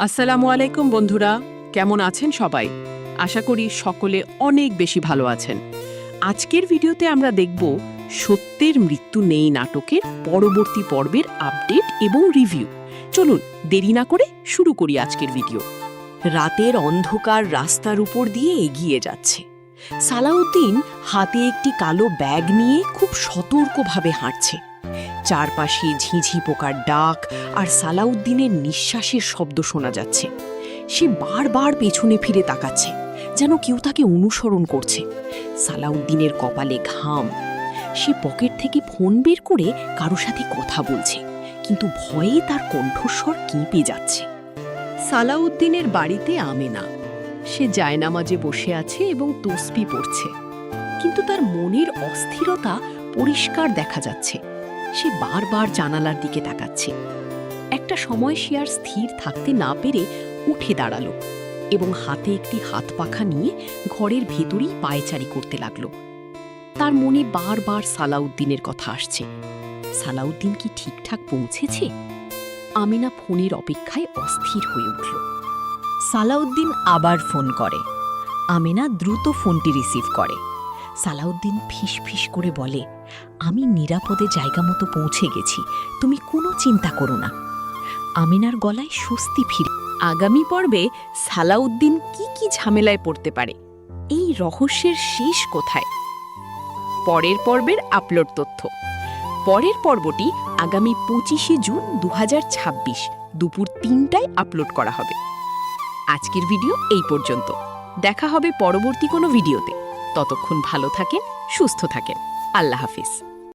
আসসালামু আলাইকুম বন্ধুরা, কেমন আছেন সবাই? আশা করি সকলে অনেক বেশি ভালো আছেন। আজকের ভিডিওতে আমরা দেখব সত্যের মৃত্যু নেই নাটকের পরবর্তী পর্বের আপডেট এবং রিভিউ। চলুন দেরি না করে শুরু করি আজকের ভিডিও। রাতের অন্ধকার রাস্তার উপর দিয়ে এগিয়ে যাচ্ছে। সালাউদ্দিন হাতে একটি কালো ব্যাগ নিয়ে খুব সতর্কভাবে হাঁটছে। চারপাশে ঝিঝি পোকার ডাক আর সালাউদ্দিনের নিঃশ্বাসের শব্দ শোনা যাচ্ছে। সে বারবার পেছনে ফিরে তাকাচ্ছে, যেন কেউ তাকে অনুসরণ করছে। সালাউদ্দিনের কপালে ঘাম। সে পকেট থেকে ফোন বের করে কারো সাথে কথা বলছে, কিন্তু ভয়ে তার কণ্ঠস্বর কেঁপে যাচ্ছে। সালাউদ্দিনের বাড়িতে আমেনা। সে জায়নামাজে বসে আছে এবং তসবিহ পড়ছে, কিন্তু তার মনের অস্থিরতা পরিষ্কার দেখা যাচ্ছে। সে বারবার জানালার দিকে তাকাচ্ছে। একটা সময় সে আর স্থির থাকতে না পেরে উঠে দাঁড়ালো এবং হাতে একটি হাত পাখা নিয়ে ঘরের ভেতরেই পায়চারি করতে লাগলো। তার মনে বারবার সালাউদ্দিনের কথা আসছে। সালাউদ্দিন কি ঠিকঠাক পৌঁছেছে? আমিনা ফোনের অপেক্ষায় অস্থির হয়ে উঠল। সালাউদ্দিন আবার ফোন করে। আমিনা দ্রুত ফোনটি রিসিভ করে। সালাউদ্দিন ফিস ফিস করে বলে, আমি নিরাপদে জায়গা মতো পৌঁছে গেছি, তুমি কোনো চিন্তা করো না। আমিনার গলায় স্বস্তি ফিরে। আগামী পর্বে সালাউদ্দিন কি কি ঝামেলায় পড়তে পারে, এই রহস্যের শেষ কোথায়? পরের পর্বের আপলোড তথ্য। পরের পর্বটি আগামী 25শে জুন 2026 দুপুর 3টায় আপলোড করা হবে। আজকের ভিডিও এই পর্যন্ত। দেখা হবে পরবর্তী কোনো ভিডিওতে। ততক্ষণ ভালো থাকেন, সুস্থ থাকেন। আল্লাহ হাফিজ।